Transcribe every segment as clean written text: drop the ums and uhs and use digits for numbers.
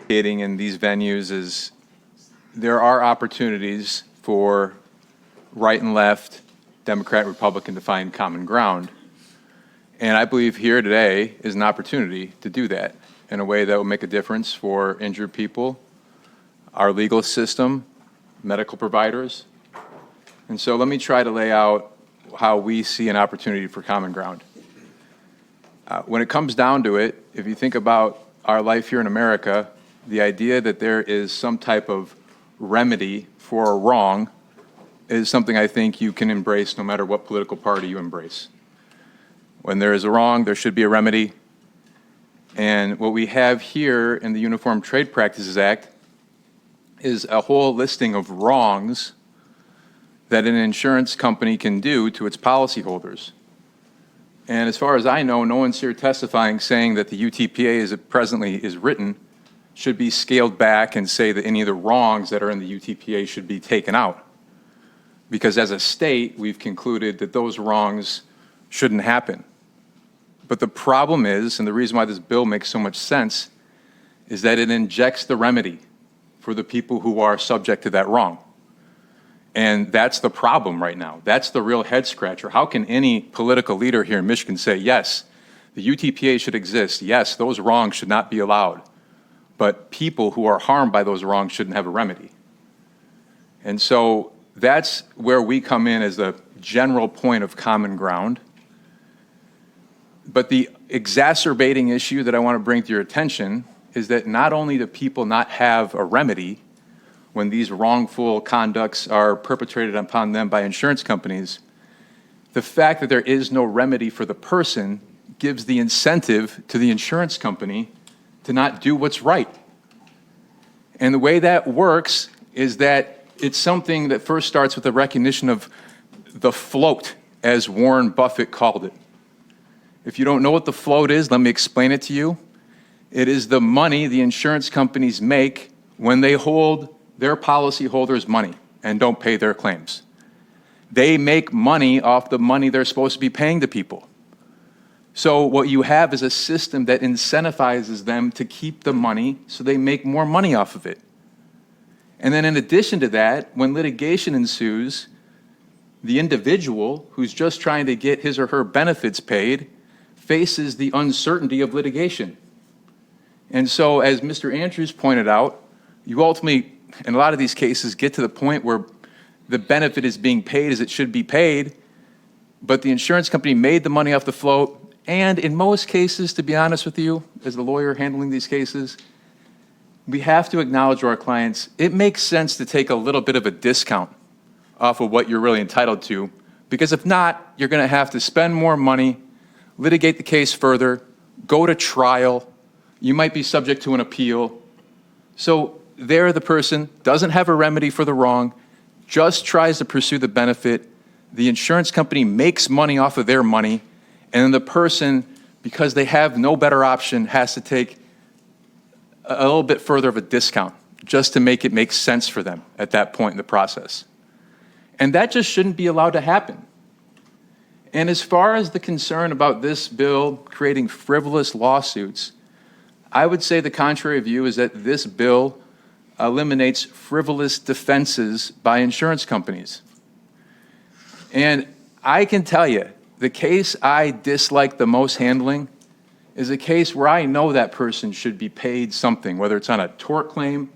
advocating in these venues is there are opportunities for right and left, Democrat, Republican to find common ground. And I believe here today is an opportunity to do that in a way that will make a difference for injured people, our legal system, medical providers. And so let me try to lay out how we see an opportunity for common ground. When it comes down to it, if you think about our life here in America, the idea that there is some type of remedy for a wrong is something I think you can embrace no matter what political party you embrace. When there is a wrong, there should be a remedy. And what we have here in the Uniform Trade Practices Act is a whole listing of wrongs that an insurance company can do to its policyholders. And as far as I know, no one's here testifying saying that the UTPA as it presently is written should be scaled back and say that any of the wrongs that are in the UTPA should be taken out. Because as a state, we've concluded that those wrongs shouldn't happen. But the problem is, and the reason why this bill makes so much sense, is that it injects the remedy for the people who are subject to that wrong. And that's the problem right now. That's the real head scratcher. How can any political leader here in Michigan say, yes, the UTPA should exist, yes, those wrongs should not be allowed, but people who are harmed by those wrongs shouldn't have a remedy? And so that's where we come in as a general point of common ground. But the exacerbating issue that I want to bring to your attention is that not only do people not have a remedy when these wrongful conducts are perpetrated upon them by insurance companies, the fact that there is no remedy for the person gives the incentive to the insurance company to not do what's right. And the way that works is that it's something that first starts with the recognition of the float, as Warren Buffett called it. If you don't know what the float is, let me explain it to you. It is the money the insurance companies make when they hold their policyholders' money and don't pay their claims. They make money off the money they're supposed to be paying to people. So what you have is a system that incentivizes them to keep the money so they make more money off of it. And then in addition to that, when litigation ensues, the individual who's just trying to get his or her benefits paid faces the uncertainty of litigation. And so as Mr. Andrews pointed out, you ultimately, in a lot of these cases, get to the point where the benefit is being paid as it should be paid, but the insurance company made the money off the float. And in most cases, to be honest with you, as the lawyer handling these cases, we have to acknowledge to our clients, it makes sense to take a little bit of a discount off of what you're really entitled to, because if not, you're going to have to spend more money, litigate the case further, go to trial. You might be subject to an appeal. So there the person doesn't have a remedy for the wrong, just tries to pursue the benefit. The insurance company makes money off of their money, and then the person, because they have no better option, has to take a little bit further of a discount just to make it make sense for them at that point in the process. And that just shouldn't be allowed to happen. And as far as the concern about this bill creating frivolous lawsuits, I would say the contrary view is that this bill eliminates frivolous defenses by insurance companies. And I can tell you, the case I dislike the most handling is a case where I know that person should be paid something, whether it's on a tort claim,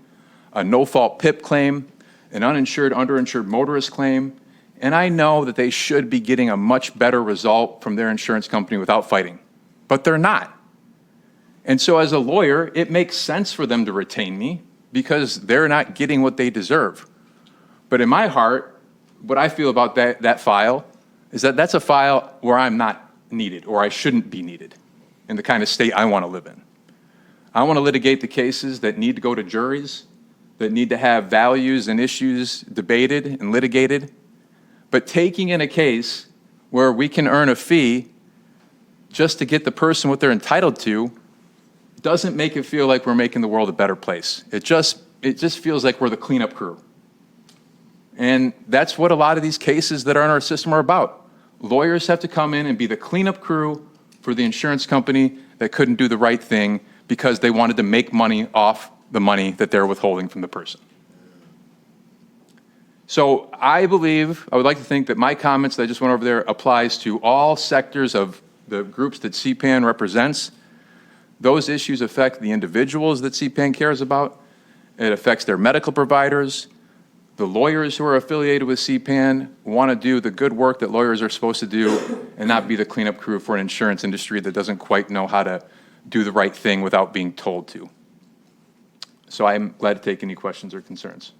a no-fault PIP claim, an uninsured, underinsured motorist claim, and I know that they should be getting a much better result from their insurance company without fighting, but they're not. And so as a lawyer, it makes sense for them to retain me because they're not getting what they deserve. But in my heart, what I feel about that file is that that's a file where I'm not needed or I shouldn't be needed in the kind of state I want to live in. I want to litigate the cases that need to go to juries, that need to have values and issues debated and litigated. But taking in a case where we can earn a fee just to get the person what they're entitled to doesn't make it feel like we're making the world a better place. It just feels like we're the cleanup crew. And that's what a lot of these cases that are in our system are about. Lawyers have to come in and be the cleanup crew for the insurance company that couldn't do the right thing because they wanted to make money off the money that they're withholding from the person. So I would like to think that my comments that I just went over there applies to all sectors of the groups that CPAN represents. Those issues affect the individuals that CPAN cares about. It affects their medical providers. The lawyers who are affiliated with CPAN want to do the good work that lawyers are supposed to do and not be the cleanup crew for an insurance industry that doesn't quite know how to do the right thing without being told to. So I'm glad to take any questions or concerns.